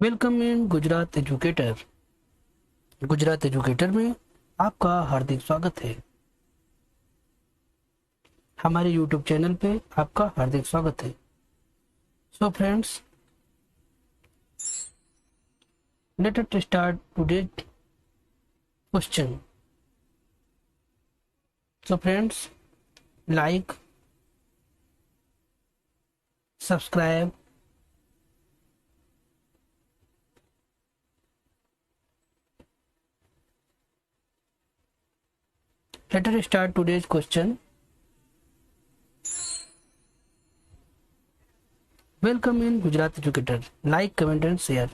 Welcome in Gujarat educator. Gujarat educator में आपका हार्दिक स्वागत है। हमारे यूट्यूब चैनल पे आपका हार्दिक स्वागत है। So friends, let us start today question. So friends, like, subscribe, let us start today's question. Welcome in Gujarat Educator. Like, comment and share.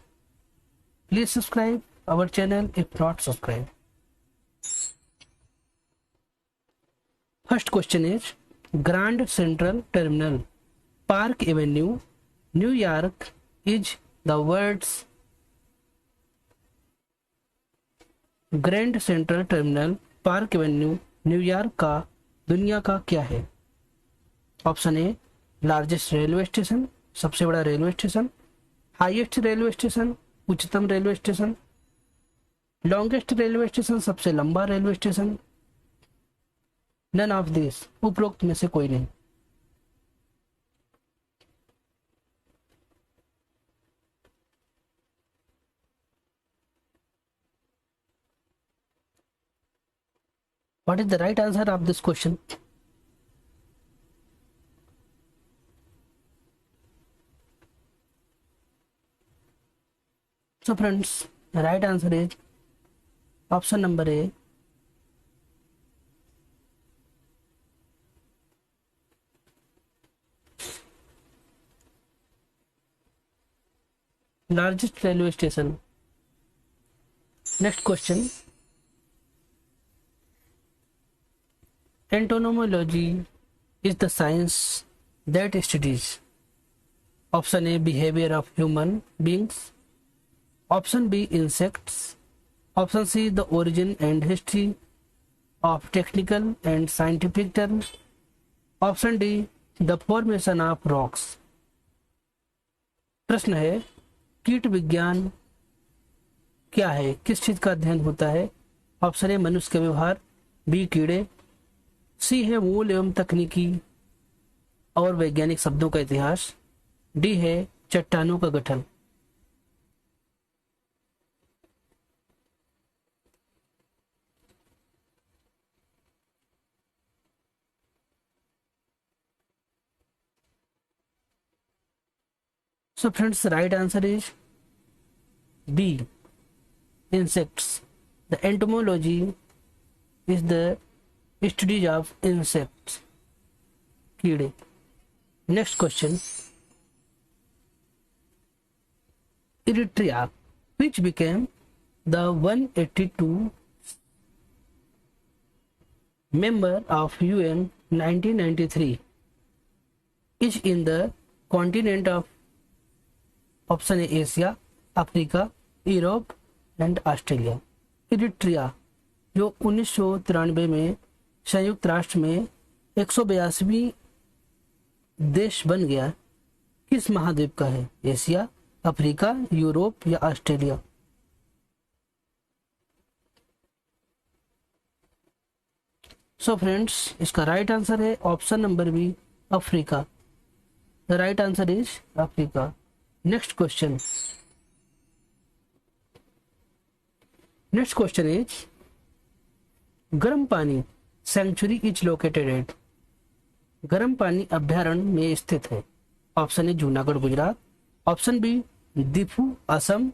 Please subscribe our channel if not subscribed. First question is Grand Central Terminal, Park Avenue, New York is the world's Grand Central Terminal Park Avenue New York का दुनिया का क्या है? Option A largest railway station, सबसे बड़ा railway station, highest railway station, उच्चतम railway station, longest railway station, सबसे लंबा railway station, none of this, उपरोक्त में से कोई नहीं। What is the right answer of this question? So friends, the right answer is option number A, largest railway station. Next question. Entomology is the science that studies option A behavior of human beings, option B insects, option C the origin and history of technical and scientific terms, option D the formation of rocks. प्रश्न है कीट विज्ञान क्या है, किस चीज का अध्ययन होता है? ऑप्शन ए मनुष्य के व्यवहार, बी कीड़े, सी है मूल एवं तकनीकी और वैज्ञानिक शब्दों का इतिहास, डी है चट्टानों का गठन। So friends, the right answer is B, insects. The entomology is the study of insects, कीड़े। Next question. Eritrea, which became the 182 member of UN 1993, is in the continent of option A Asia, Africa, Europe and Australia. Eritrea जो 1993 में संयुक्त राष्ट्र में 182वीं देश बन गया, किस महाद्वीप का है? एशिया, अफ्रीका, यूरोप या ऑस्ट्रेलिया? सो फ्रेंड्स, इसका राइट आंसर है option number B, Africa. The right answer is Africa. Next question. Next question is गर्म पानी सेंचुरी इज लोकेटेड एट, गर्म पानी अभ्यारण्य में स्थित है। Option A Junagadh Gujarat, option B Diphu Assam,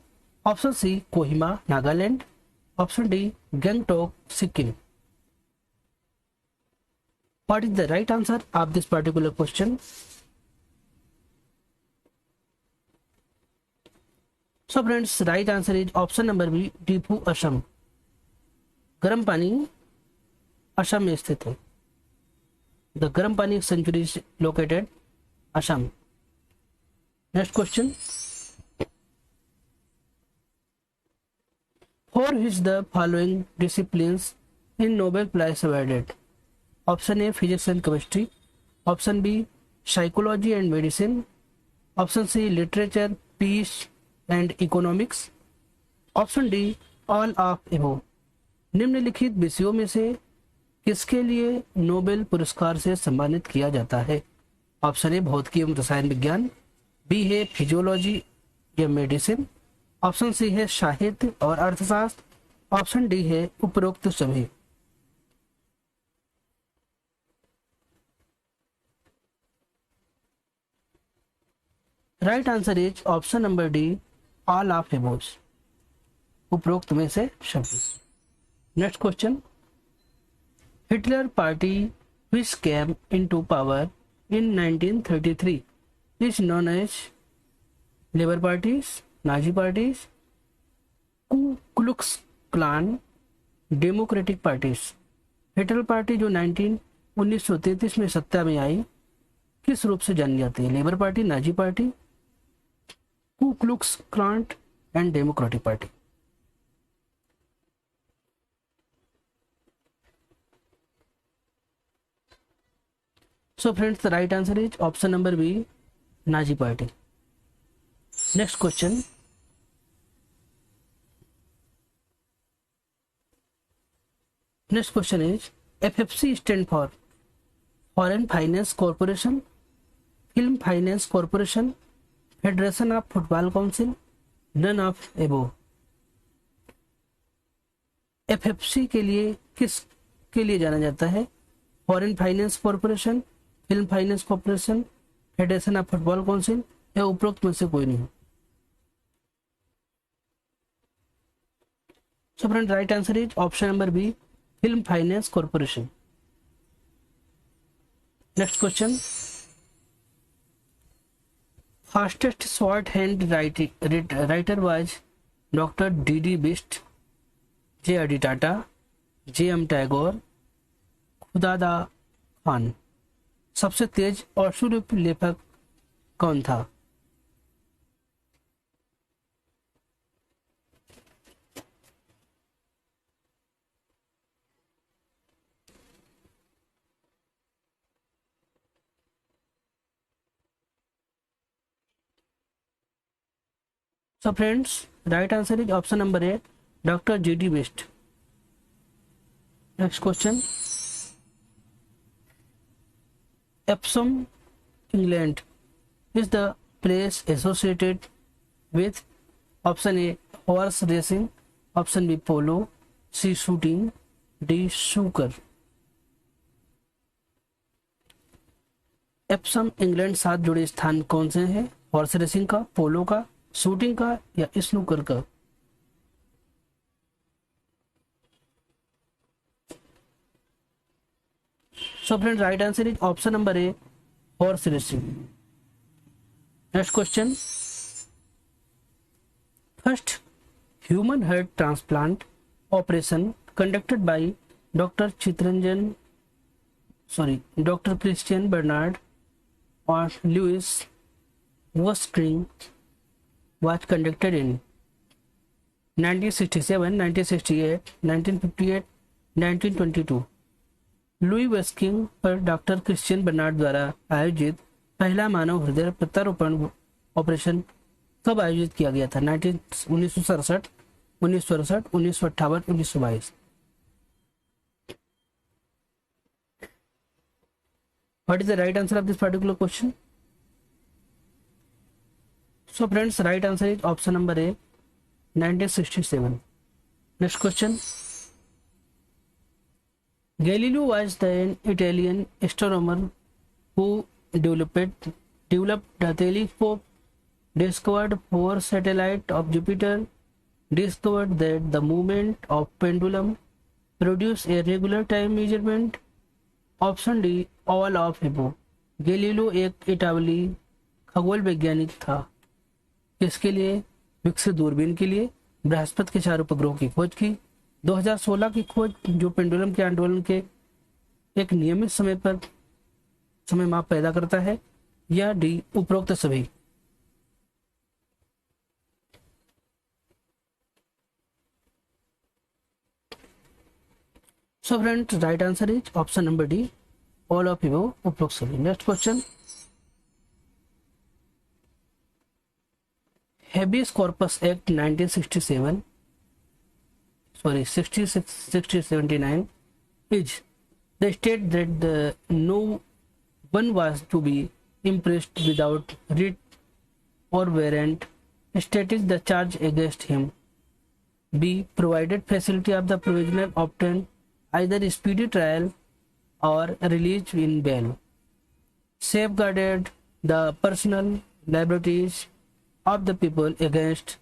option C Kohima Nagaland, option D Gangtok Sikkim. What is the right answer of this particular question? So friends, right answer is option number B, Diphu Assam. Garampani Assam में स्थित है। The Garampani sanctuary is located Assam. Next question, for which the following disciplines in Nobel prize awarded? Option A physics and chemistry, option B psychology and medicine, option C literature, peace, and economics. Option D all of above. निम्नलिखित विषयों में से किसके लिए Nobel पुरस्कार से सम्मानित किया जाता है? ऑप्शन ए भौतिकी एवं रसायन विज्ञान, बी है फिजियोलॉजी या मेडिसिन, ऑप्शन सी है साहित्य और अर्थशास्त्र, ऑप्शन डी है उपरोक्त सभी। Right answer is option number D all of above, उपरोक्त में से सभी। Next question, Hitler party which came into power in 1933 is known as Labour parties, Nazi parties, Ku Klux Klan, Democratic parties। Hitler party जो 1933 में सत्ता में आई किस रूप से जानी जाती है? Labour Party, Nazi Party, Ku Klux Klan and Democratic Party. So friends, the right answer is option number B, Nazi party. Next question. Next question is FFC stand for Foreign Finance Corporation, Film Finance Corporation, Federation of Football Council, none of above। FFC के लिए किस के लिए जाना जाता है? Foreign finance corporation, film finance corporation, federation of football council या उपरोक्त में से कोई नहीं। So friend, right answer is option number B, film finance corporation. Next question, fastest short hand writer was doctor D Bist, J R D Tata, J M Tagore, Khudada Khan. सबसे तेज अश्रुलिपि लेखक कौन था? So friends, right answer is option number A, doctor G D Bist. Next question, Epsom, England is the place associated with option A horse racing, option B polo, C shooting, D snooker। Epsom England साथ जुड़े स्थान कौन से हैं? Horse racing का, पोलो का, shooting का या स्नूकर का? So friends, right answer is option number A, horse racing। Next question, first human heart transplant operation conducted by Dr. Christian Bernard or Louis Wostring was conducted in 1967, 1968, 1958, 1922। Louis वेस्किंग पर doctor Christian Bernard द्वारा आयोजित पहला मानव हृदय प्रत्यारोपण operation कब आयोजित किया गया था? 1967, 1968, 1958, 1922। What is the right answer of this particular question? So friends, right answer is option number A, 1967। Next question, Galileo was the Italian astronomer who developed the telescope, discovered 4 satellites of Jupiter, discovered that the movement of pendulum produce a regular time measurement। Option D all of above। Galileo एक इटावली खगोल वैज्ञानिक था। किसके लिए? विकसित दूरबीन के लिए बृहस्पति के 4 उपग्रहों की खोज की। 2016 की खोज जो पेंडुलम के आंदोलन के एक नियमित समय पर समय माप पैदा करता है, या डी उपरोक्त सभी। So friends, right answer is option number D, all of above, उपरोक्त सभी। Next question, habeas corpus act 1967, sorry 79 is the state that no one was to be impressed without writ or warrant, stating the charge against him. B. Provided facility of the prisoner obtained either speedy trial or release in bail. Safeguarded the personal liberties of the people against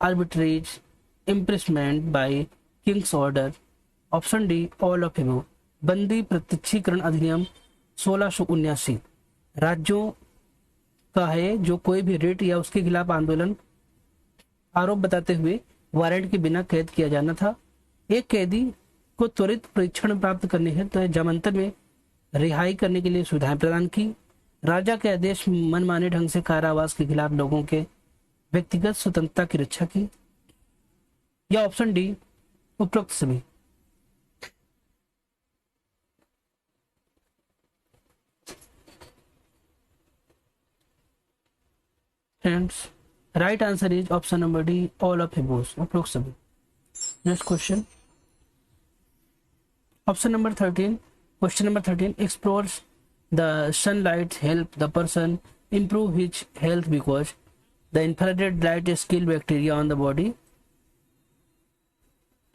arbitrary imprisonment by king's order. Option D all of above. बंदी प्रत्यक्षीकरण अधिनियम 1679 राज्यों का है जो कोई भी writ या उसके खिलाफ आंदोलन आरोप बताते हुए वारंट के बिना कैद किया जाना था। एक कैदी को त्वरित परीक्षण प्राप्त करने हेतु जमानत में रिहाई करने के लिए सुविधाएं प्रदान की। राजा के आदेश मनमाने ढंग से कारावास के खिलाफ लोगों के व्यक्तिगत स्वतंत्रता की रक्षा की। या ऑप्शन डी उपरोक्त सभी। Friends right answer is option number D all of above उपरोक्त सभी। Next question option number 13 question number 13 explores the sunlight help the person improve his health because the infrared light kill bacteria on the body.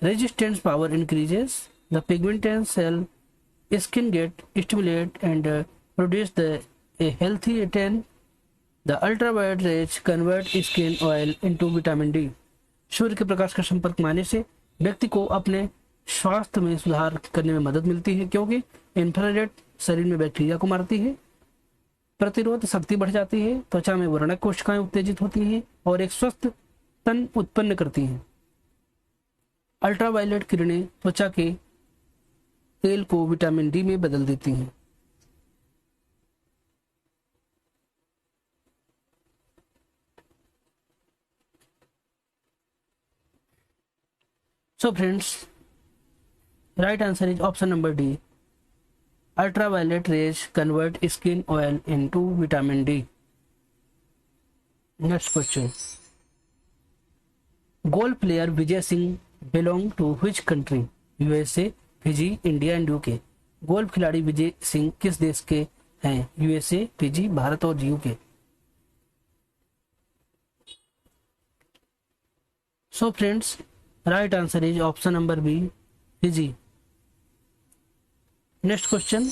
Resistance power increases. The pigmented cell skin get stimulated and produce a healthy tan. The ultraviolet rays convert skin oil into vitamin D. सूर्य के प्रकाश का संपर्क में आने से व्यक्ति को अपने स्वास्थ्य में सुधार करने में मदद मिलती है क्योंकि इंफ्रारेड शरीर में बैक्टीरिया को मारती है, प्रतिरोध शक्ति बढ़ जाती है, त्वचा में वर्णक कोशिकाएं उत्तेजित होती हैं और एक स्वस्थ तन उत्पन्न करती हैं। अल्ट्रावायलेट किरणें त्वचा के तेल को विटामिन डी में बदल देती हैं। So friends, right answer is option number D. Ultraviolet rays convert skin oil into vitamin D. Next question. Golf player Vijay Singh belong to which country? USA, Fiji, India and UK. Golf खिलाड़ी विजय सिंह किस देश के हैं? USA, Fiji, Bharat और UK. So friends, right answer is option number B, Fiji. Next question.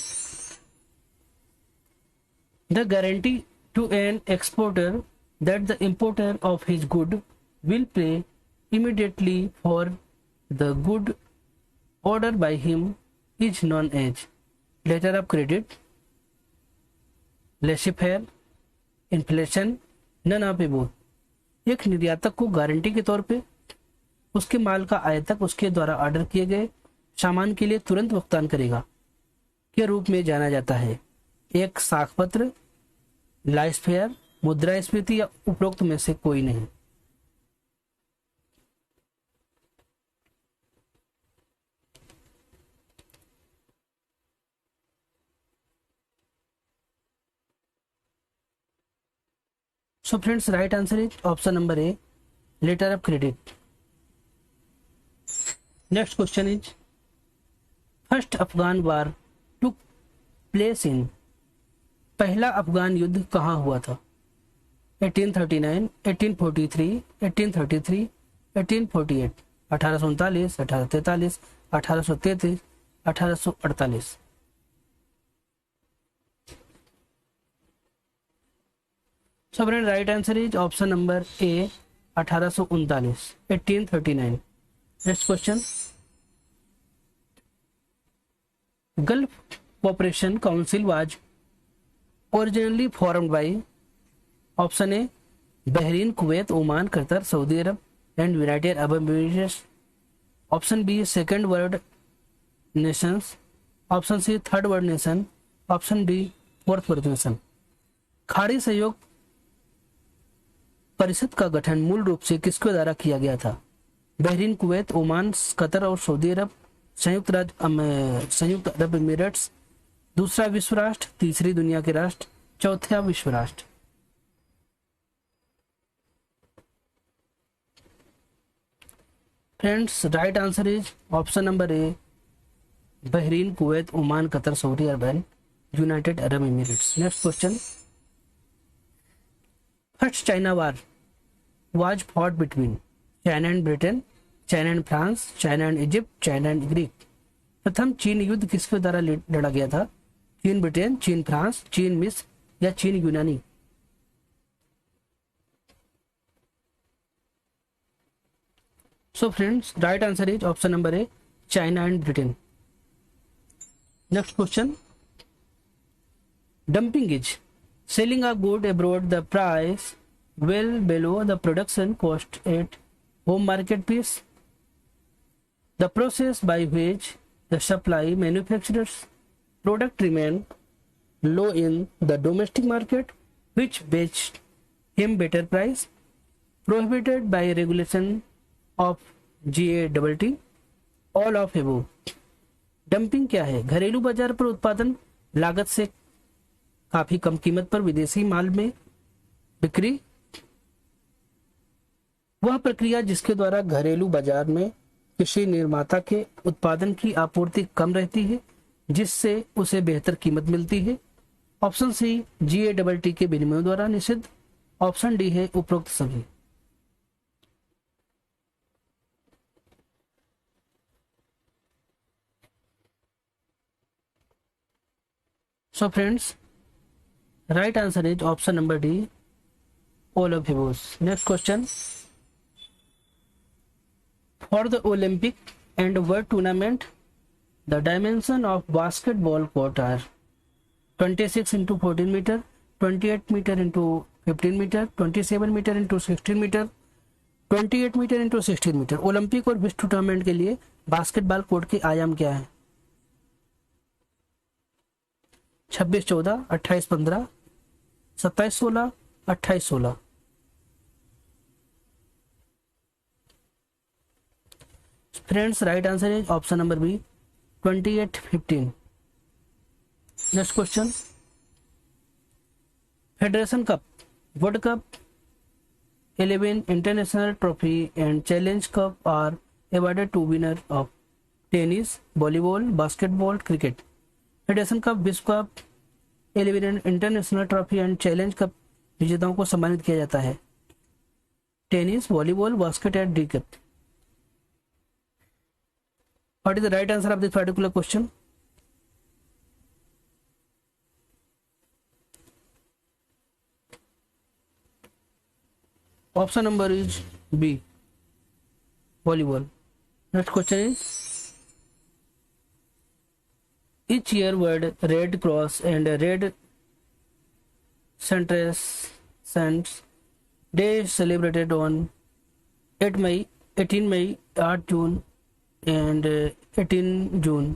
The guarantee to an exporter that the importer of his good will pay immediately for the good ordered by him is known as letter of credit, laissez-faire, inflation, none of both. एक निर्यातक को guarantee के तौर पे उसके माल का आयातक उसके द्वारा ऑर्डर किए गए सामान के लिए तुरंत भुगतान करेगा के रूप में जाना जाता है। एक साख पत्र, लाइसेफेयर, मुद्रास्फीति या उपरोक्त में से कोई नहीं। So friends, right answer is option number A, letter of credit. Next question is first Afghan war took place in. पहला अफगान युद्ध कहाँ हुआ था? 1839, 1843, 1833, 1848, 1839, 1843, 1833, 1848। So right answer is option number A, 1839, 1839। Next question. Gulf Cooperation Council was originally formed by option A, Bahrain, Kuwait, Oman, Qatar, Saudi Arab and United Arab Emirates. Option B, second world nations. Option C, third world nation. Option D, fourth world nation. खाड़ी सहयोग परिषद का गठन मूल रूप से किसके द्वारा किया गया था? बहरीन, कुवैत, ओमान, कतर और सऊदी अरब, संयुक्त अरब एमिरेट्स, दूसरा विश्व राष्ट्र, तीसरी दुनिया के राष्ट्र, चौथा विश्व राष्ट्र। Friends right answer is option number A, Bahrain, Kuwait, Oman, Qatar, Saudi Arab, United Arab Emirates. Next question, first China war was fought between China and Britain, China and France, China and Egypt, China and Greek. प्रथम चीन युद्ध किसके द्वारा लड़ा गया था? चीन Britain, चीन फ्रांस, चीन मिस्र या चीन यूनानी। सो friends right answer is option number A, China and Britain. Next question, dumping is selling a good abroad the price well below the production cost at home market piece. The process by which the supply manufacturers product remain low in the domestic market, which fetched him better price, prohibited by regulation of GATT, all of above. Dumping क्या है? घरेलू बाजार पर उत्पादन लागत से काफी कम कीमत पर विदेशी माल में बिक्री। वह प्रक्रिया जिसके द्वारा घरेलू बाजार में किसी निर्माता के उत्पादन की आपूर्ति कम रहती है, जिससे उसे बेहतर कीमत मिलती है। ऑप्शन सी, GATT के विनिमय द्वारा निषिद्ध। ऑप्शन डी है उपरोक्त सभी। So friends right answer is option number D, all of those. Next question, for the Olympic and World Tournament the dimension of basketball court are 26 into 14 meter, 28 meter into 15 meter, 27 meter into 16 meter, 28 metre into 16 metre. Olympic और विश्व tournament के लिए basketball court के आयाम क्या है? 26-14, 28-15, 27-16, 28-16। Friends right answer is option number B, 28-15। Next question, federation cup, world cup, 11 international trophy and challenge cup are awarded to winner of tennis, volleyball, basketball, cricket. Federation cup, विश्व cup, 11 international trophy and challenge cup विजेताओं को सम्मानित किया जाता है। Tennis, volleyball, basket and cricket. What is the right answer of this particular question? Option number is B, volleyball. Next question is, each year word Red Cross and Red Crescent Day is celebrated on 8 May, 18 May, 8 June and 18 जून।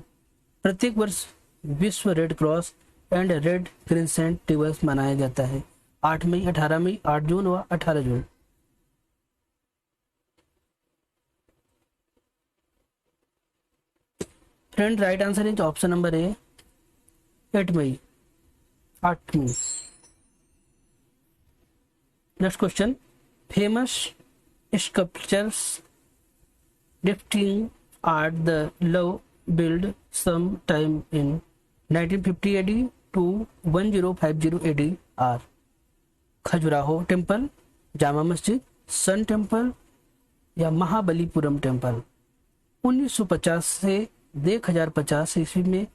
प्रत्येक वर्ष विश्व red cross and red crescent दिवस मनाया जाता है 8 मई, 18 मई, 8 जून व 18 जून। Friend right answer is option number A, 8 मई, 8 मई। Next question, famous sculptures depicting at the Love built sometime in 1950 AD to 1050 AD are Khajuraho temple, Jama Masjid, sun temple या महाबलीपुरम टेम्पल। 1950 से 1050 ईस्वी में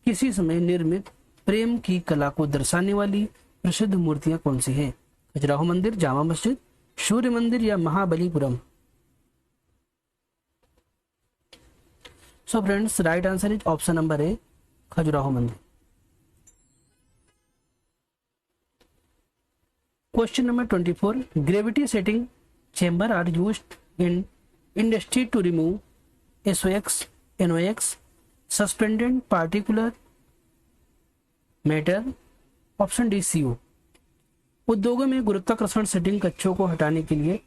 किसी समय निर्मित प्रेम की कला को दर्शाने वाली प्रसिद्ध मूर्तियां कौन सी हैं? खजुराहो मंदिर, जामा मस्जिद, सूर्य मंदिर या Mahabalipuram. So friends right answer is option number A, Khajuraho मंदिर। Question number 24, gravity settling chamber are used in industry to remove SOx, NOx, suspended particular matter. Option D, CO। उद्योगों में गुरुत्वाकर्षण सेटिंग कक्षों को हटाने के लिए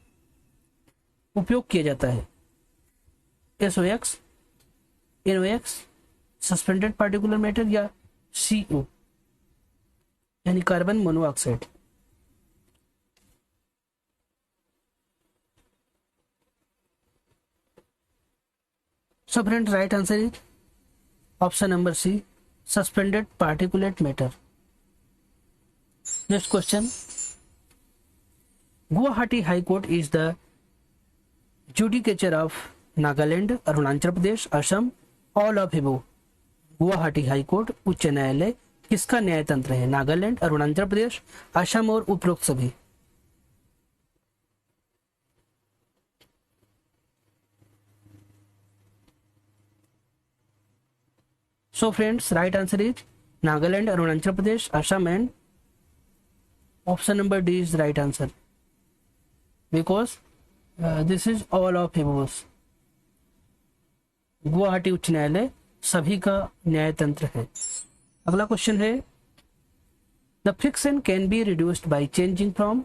उपयोग किया जाता है। SOx, NOx, suspended particular matter या CO यानी carbon monoxide. So friends, right answer is option number C, suspended particulate matter. Next question. Guwahati High Court is the judicature of Nagaland, Arunachal Pradesh, Assam, all of हिबो. Guwahati high court उच्च न्यायालय किसका न्याय तंत्र है? नागालैंड, अरुणाचल प्रदेश, असम और उपरोक्त सभी. So friends, right answer is Nagaland, Arunachal Pradesh, Assam, and option number D is the right answer, because this is all of हिबोस. Guwahati उच्च न्यायालय सभी का न्याय तंत्र है. अगला क्वेश्चन है, the friction can be reduced by changing from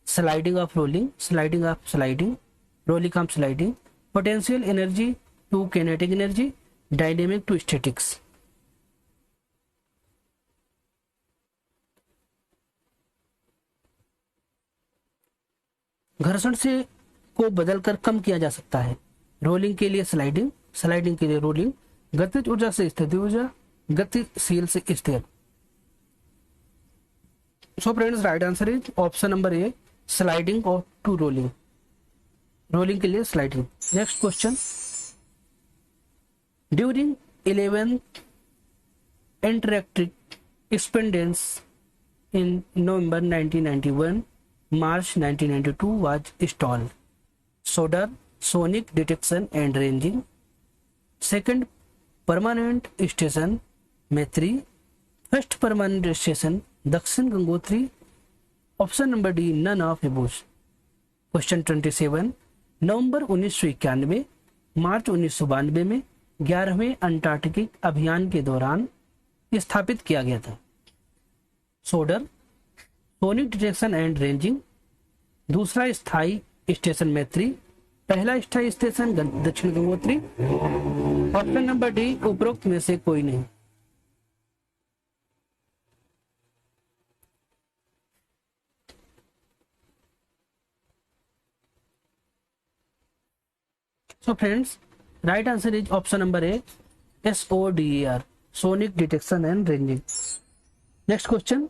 sliding of rolling, sliding of sliding, rolling of sliding, potential energy to kinetic energy, dynamic to statics. घर्षण से को बदलकर कम किया जा सकता है. रोलिंग के लिए स्लाइडिंग, स्लाइडिंग के लिए रोलिंग, गतिज ऊर्जा से स्थिति ऊर्जा, गतिशील से स्थिर. सो friends, right answer is option number A, sliding और टू रोलिंग. रोलिंग के लिए sliding. Next question, during 11th Antarctic Expeditions in November 1991, March 1992 was installed. SODAR, Sonic Detection and Ranging. Second permanent station, Maitri. First permanent station, Dakshin Gangotri. Option number D, none of above. Question 27. नवंबर 1991, मार्च 1992 में 11वें Antarctic अभियान के दौरान स्थापित किया गया था. सोडर, sonic detection and ranging. दूसरा स्थायी स्टेशन मैत्री. पहला स्थायी स्टेशन दक्षिण गंगोत्री. ऑप्शन नंबर डी, उपरोक्त में से कोई नहीं. So friends, right answer is option number A, SODER, Sonic Detection and Ranging. Next question.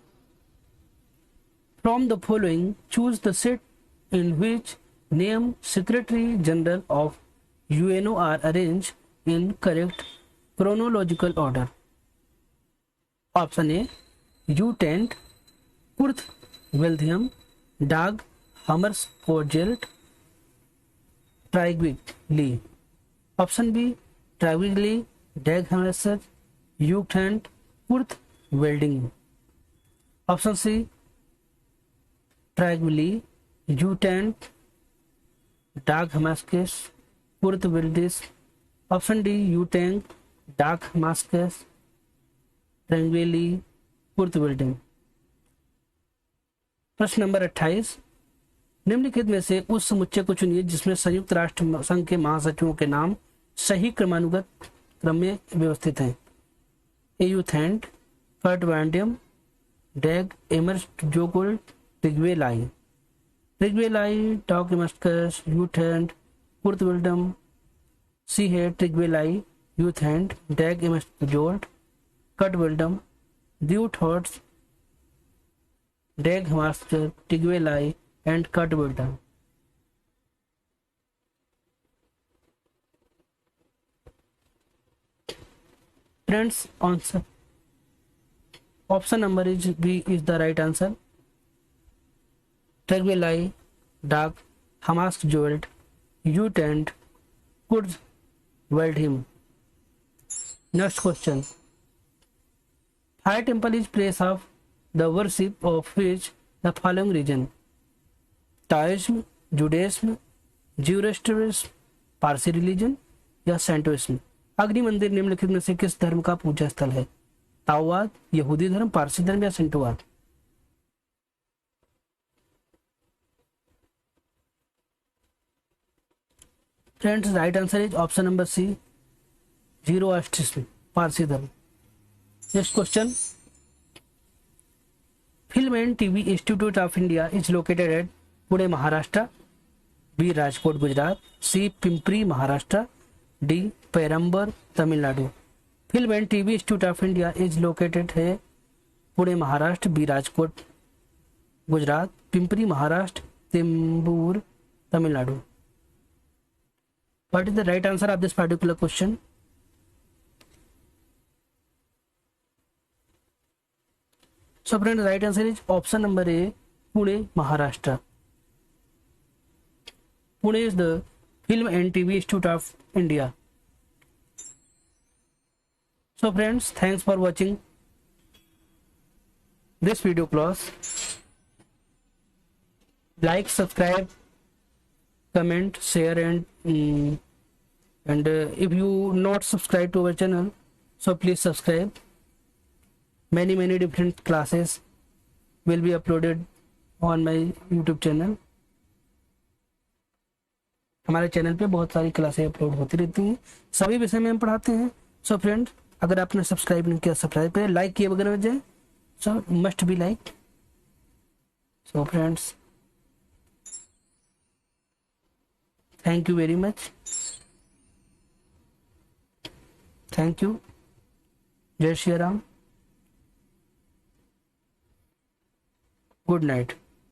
From the following, choose the set in which name Secretary General of UNO are arranged in correct chronological order. Option A, U-Tent, Kurt Wilhelm, Dag Hammarskjöld, Trygve. Option B, Trygve, Dag Hammarskjöld, U-Tent, Kurt Welding. Option C, Trygve, U-Tent, Dag Hammarskjöld, Kurt Welding. Option D, U-Tent, Dag Hammarskjöld, Trygve, Kurt Welding. प्रश्न number 28, निम्नलिखित में से उस समुच्चय को चुनिए जिसमें संयुक्त राष्ट्र संघ के महासचिवों के नाम सही क्रमानुगत क्रम में व्यवस्थित हैं. U Thant, Kurt Waldheim, Dag Hammarskjold, Trygve Lie. Trygve Lie, Dag Hammarskjold, U Thant, Kurt Waldheim. C है Trygve Lie, U Thant, Dag Hammarskjold, Kurt Waldheim, ड्यू थॉट्स, डैग हमास्टर, Trygve Lie and Kurt Welding. Friends, answer option number is B is the right answer. Trygve Lie, Dag Hammarskjöld, U-Tent, Kurt Welding. Next question. Fire temple is place of the worship of which the following region? Taoism, Judaism, Zoroastrianism, Parsi religion या सेंटोइज्म. अग्नि मंदिर निम्नलिखित में से किस धर्म का पूजा स्थल है? ताओवाद, यहूदी धर्म, पारसी धर्म या सेंटोवाद. Friends, right answer is option number C, Zoroastrianism, पारसी धर्म. Next question. Film and TV institute of India is located at Pune Maharashtra, B Rajkot Gujarat, C Pimpri Maharashtra, D Perambur Tamil Nadu. Film and TV institute of India is located है Pune Maharashtra, B Rajkot Gujarat, Pimpri Maharashtra, Perambur Tamil Nadu. What is the right answer of this particular question? So friend, the right answer is option number A, Pune, Maharashtra. Pune is the Film and TV Institute of India. So friends, thanks for watching this video class. Like, subscribe, comment, share, and if you not subscribe to our channel, so please subscribe. Many different classes will be uploaded on my YouTube channel. हमारे channel पे बहुत सारी क्लासें upload होती रहती हैं, सभी विषय में हम पढ़ाते हैं. सो फ्रेंड, अगर आपने सब्सक्राइब नहीं किया, सब्सक्राइब करें. लाइक किए बगैर मत जाए, सो must be like. So friends, thank you very much. Thank you. जय श्री राम. Good night.